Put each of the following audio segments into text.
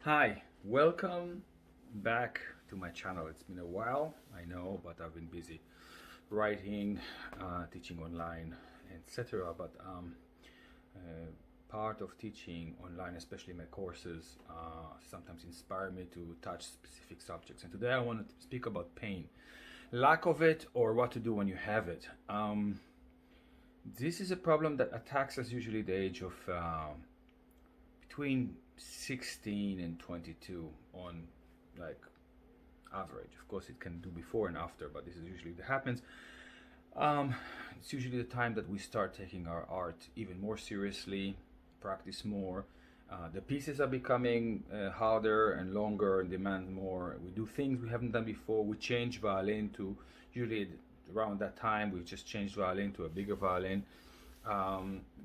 Hi, welcome back to my channel. It's been a while, I know, but I've been busy writing, teaching online, etc. But part of teaching online, especially my courses, sometimes inspire me to touch specific subjects. And today I want to speak about pain, lack of it, or what to do when you have it. This is a problem that attacks us usually at the age of between 16 and 22 on like average. Of course it can do before and after, but this is usually what happens. It's usually the time that we start taking our art even more seriously, practice more. The pieces are becoming harder and longer and demand more. We do things we haven't done before. We change violin to, usually around that time we just changed violin to a bigger violin.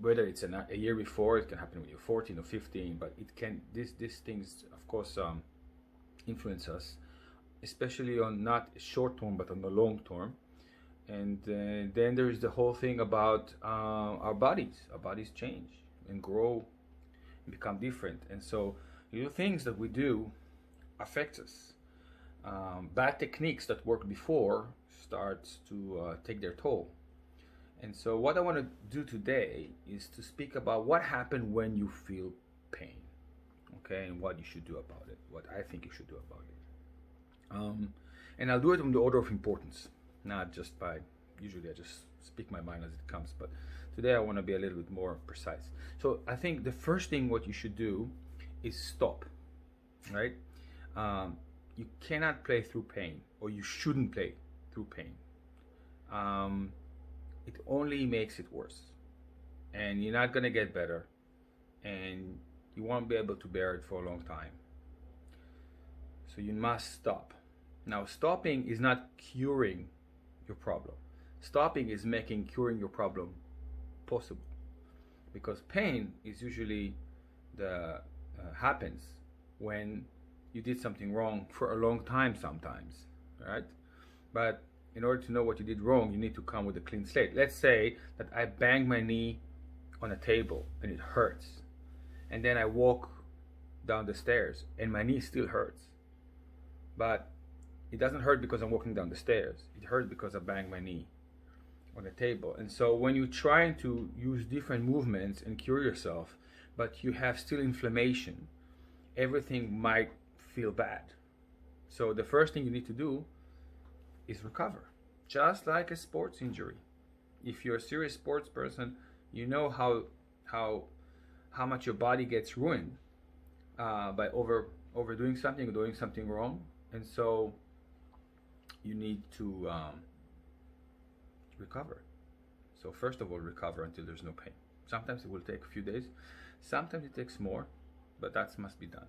Whether it's a year before, it can happen when you're 14 or 15, but it can, these things of course influence us, especially on not short term but on the long term. And then there is the whole thing about our bodies change and grow and become different, and so little things that we do affect us. Bad techniques that worked before starts to take their toll. And so what I want to do today is to speak about what happened when you feel pain, okay, and what you should do about it, what I think you should do about it. And I'll do it in the order of importance, not just by, usually I just speak my mind as it comes, but today I want to be a little bit more precise. So I think the first thing what you should do is stop, right? You cannot play through pain, or you shouldn't play through pain. It only makes it worse, and you're not gonna get better, and you won't be able to bear it for a long time. So you must stop. Now, stopping is not curing your problem. Stopping is making curing your problem possible, because pain is usually the happens when you did something wrong for a long time sometimes, right? But in order to know what you did wrong, you need to come with a clean slate. Let's say that I bang my knee on a table and it hurts, and then I walk down the stairs and my knee still hurts, but it doesn't hurt because I'm walking down the stairs. It hurts because I banged my knee on the table. And so when you're trying to use different movements and cure yourself, but you have still inflammation, everything might feel bad. So the first thing you need to do is recover, just like a sports injury. If you're a serious sports person, you know how much your body gets ruined by overdoing something or doing something wrong, and so you need to recover. So first of all, recover until there's no pain. Sometimes it will take a few days, sometimes it takes more, but that must be done.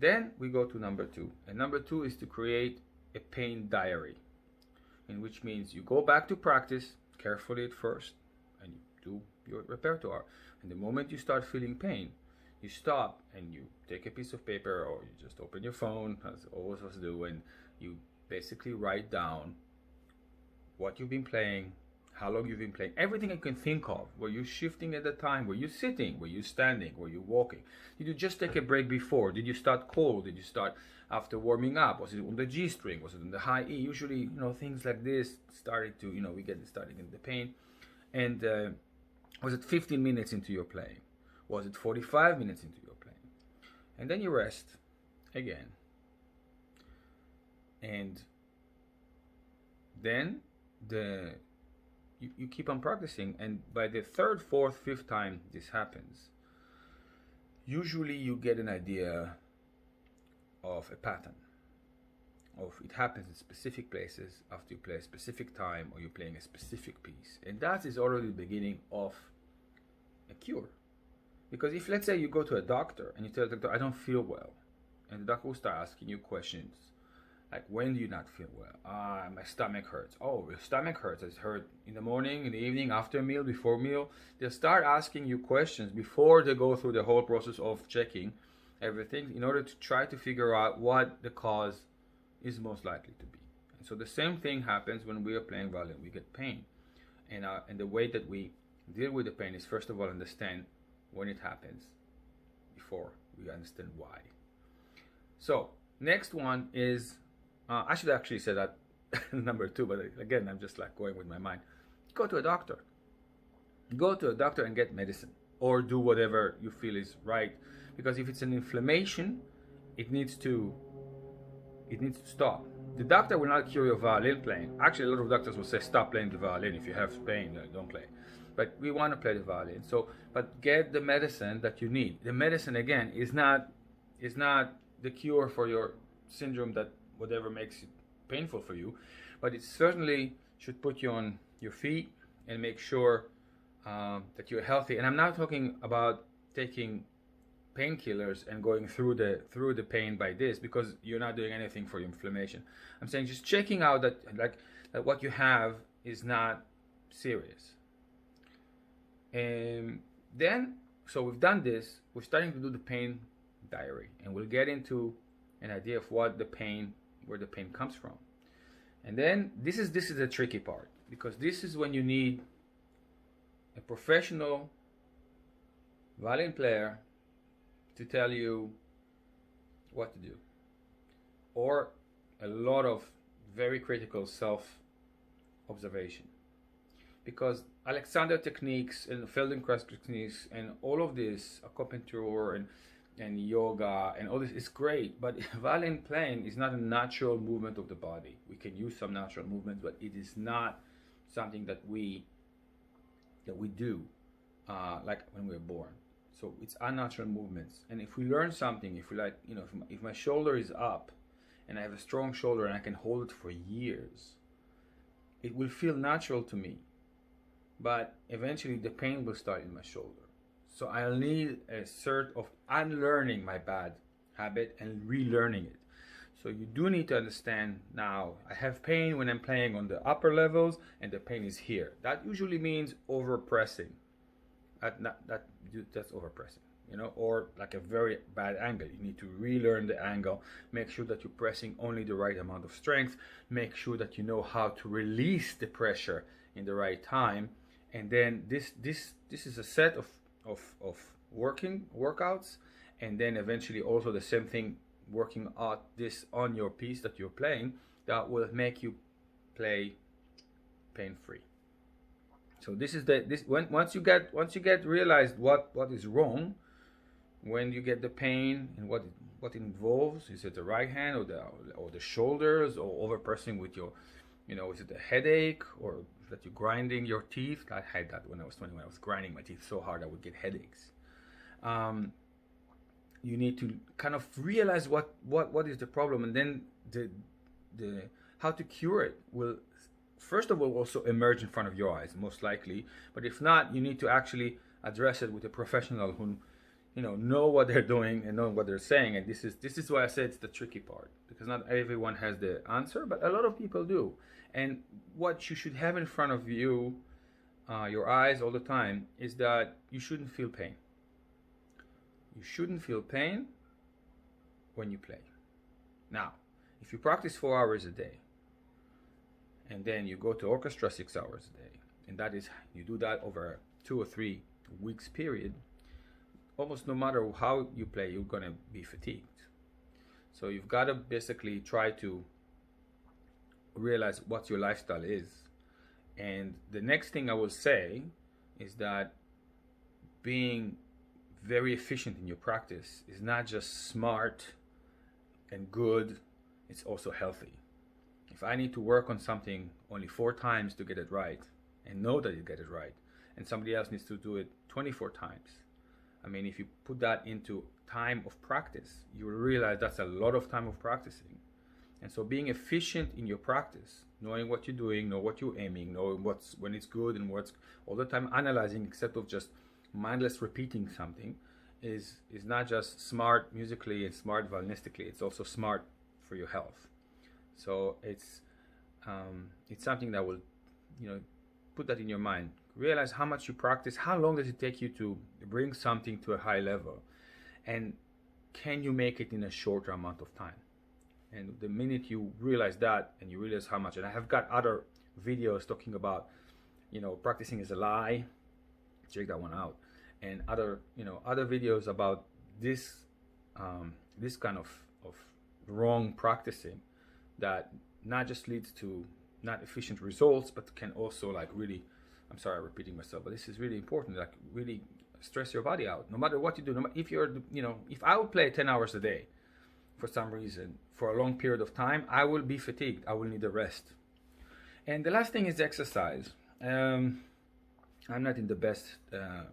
Then we go to number two, and number two is to create a pain diary, in which means you go back to practice carefully at first and you do your repertoire, and the moment you start feeling pain, you stop and you take a piece of paper, or you just open your phone, as all of us do, and you basically write down what you've been playing, how long you've been playing, everything you can think of. Were you shifting at the time? Were you sitting? Were you standing? Were you walking? Did you just take a break before? Did you start cold? Did you start after warming up? Was it on the G string? Was it on the high E? Usually, things like this started to, we get started in the pain. And was it 15 minutes into your playing? Was it 45 minutes into your playing? And then you rest again. And then you keep on practicing, and by the third, fourth, fifth time this happens, usually you get an idea of a pattern of it happens in specific places after you play a specific time or you're playing a specific piece, and that is already the beginning of a cure. Because if, let's say, you go to a doctor and you tell the doctor, I don't feel well, and the doctor will start asking you questions like, when do you not feel well? My stomach hurts. Oh, your stomach hurts. It's hurt in the morning, in the evening, after a meal, before meal. They'll start asking you questions before they go through the whole process of checking everything, in order to try to figure out what the cause is most likely to be. And so the same thing happens when we are playing violin. We get pain, and the way that we deal with the pain is, first of all, understand when it happens before we understand why. So next one is, I should actually say that number 2, but again, I'm just like going with my mind. Go to a doctor. Go to a doctor and get medicine, or do whatever you feel is right. Because if it's an inflammation, it needs to stop. The doctor will not cure your violin playing. Actually, a lot of doctors will say stop playing the violin. If you have pain, don't play. But we want to play the violin. So, but get the medicine that you need. The medicine, again, is not the cure for your syndrome, that whatever makes it painful for you, but it certainly should put you on your feet and make sure that you're healthy. And I'm not talking about taking painkillers and going through the pain by this, because you're not doing anything for your inflammation. I'm saying just checking out that what you have is not serious. And then, so we've done this, we're starting to do the pain diary, and we'll get into an idea of where the pain comes from. And then this is the tricky part, because this is when you need a professional violin player to tell you what to do, or a lot of very critical self-observation, because Alexander techniques and Feldenkrais techniques and all of this acupuncture and yoga and all this is great, but violin playing is not a natural movement of the body. We can use some natural movements, but it is not something that we do like when we're born. So it's unnatural movements. And if we learn something, if we like, if my shoulder is up and I have a strong shoulder and I can hold it for years, it will feel natural to me. But eventually the pain will start in my shoulder. So I'll need a sort of unlearning my bad habit and relearning it. So you do need to understand, now I have pain when I'm playing on the upper levels and the pain is here. That usually means overpressing. That's overpressing, or like a very bad angle. You need to relearn the angle, make sure that you're pressing only the right amount of strength, make sure that you know how to release the pressure in the right time. And then this is a set of workouts, and then eventually also the same thing, working out this on your piece that you're playing, that will make you play pain-free. So this is once you get realized what is wrong, when you get the pain and what it involves, is it the right hand or the shoulders, or overpressing with your, is it a headache, or that you're grinding your teeth? I had that when I was 20. When I was grinding my teeth so hard I would get headaches. You need to kind of realize what is the problem, and then the how to cure it will first of all also emerge in front of your eyes, most likely. But if not, you need to actually address it with a professional who know what they're doing and know what they're saying. And this is why I said it's the tricky part, because not everyone has the answer, but a lot of people do. And what you should have in front of you, your eyes all the time, is that you shouldn't feel pain. You shouldn't feel pain when you play. Now, if you practice 4 hours a day, and then you go to orchestra 6 hours a day, and that is, you do that over a 2 or 3 weeks period, almost no matter how you play, you're gonna be fatigued. So you've got to basically try to realize what your lifestyle is. And the next thing I will say is that being very efficient in your practice is not just smart and good, it's also healthy. If I need to work on something only 4 times to get it right, and know that you get it right, and somebody else needs to do it 24 times, I mean, if you put that into time of practice, you will realize that's a lot of time of practicing. And so being efficient in your practice, knowing what you're doing, know what you're aiming, know when it's good and what's all the time analyzing, instead of just mindless repeating something, is not just smart musically and smart violinistically, it's also smart for your health. So it's something that will, put that in your mind. Realize how much you practice, how long does it take you to bring something to a high level, and can you make it in a shorter amount of time? And the minute you realize that, and you realize how much, and I have got other videos talking about, practicing is a lie, check that one out, and other videos about this kind of wrong practicing that not just leads to not efficient results, but can also like really, I'm sorry, I'm repeating myself, but this is really important, like really stress your body out. No matter what you do, no matter if you're, you know, if I would play 10 hours a day for some reason, for a long period of time, I will be fatigued. I will need a rest. And the last thing is exercise. I'm not in the best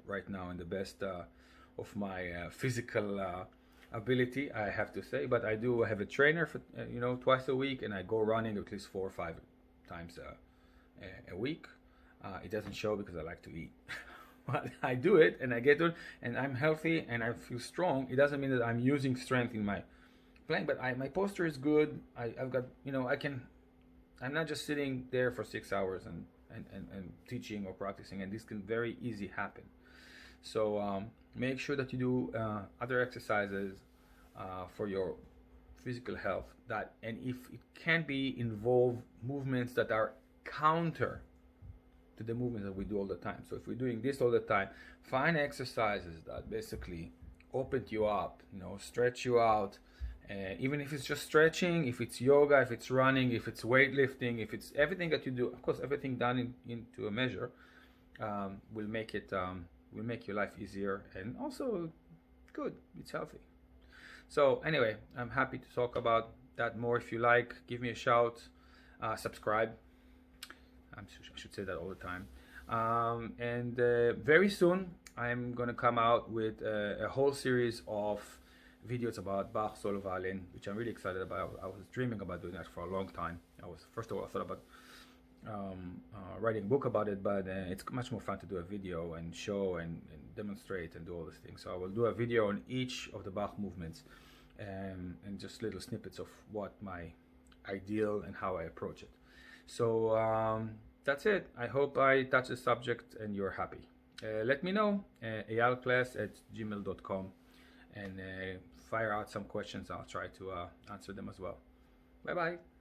right now, in the best of my physical ability, I have to say, but I do have a trainer for you know, twice a week, and I go running at least 4 or 5 times a week. It doesn't show because I like to eat. But I do it, and I get to it, and I'm healthy, and I feel strong. It doesn't mean that I'm using strength in my playing, but my posture is good. I've got, you know, I'm not just sitting there for 6 hours and teaching or practicing, and this can very easy happen. So make sure that you do other exercises for your physical health, that, and if it can be, involve movements that are counter to the movements that we do all the time. So if we're doing this all the time, find exercises that basically open you up, you know, stretch you out. Even if it's just stretching, if it's yoga, if it's running, if it's weightlifting, if it's everything that you do, of course, everything done into a measure will make your life easier, and also good. It's healthy. So anyway, I'm happy to talk about that more. If you like, give me a shout, subscribe. I should say that all the time. And very soon, I'm gonna come out with a whole series of videos about Bach solo violin, which I'm really excited about. I was dreaming about doing that for a long time. First of all, I thought about writing a book about it, but it's much more fun to do a video and show and demonstrate and do all these things. So I will do a video on each of the Bach movements, and just little snippets of what my ideal and how I approach it. So that's it. I hope I touched the subject and you're happy. Let me know, eyalkless@gmail.com, and fire out some questions. I'll try to answer them as well. Bye bye.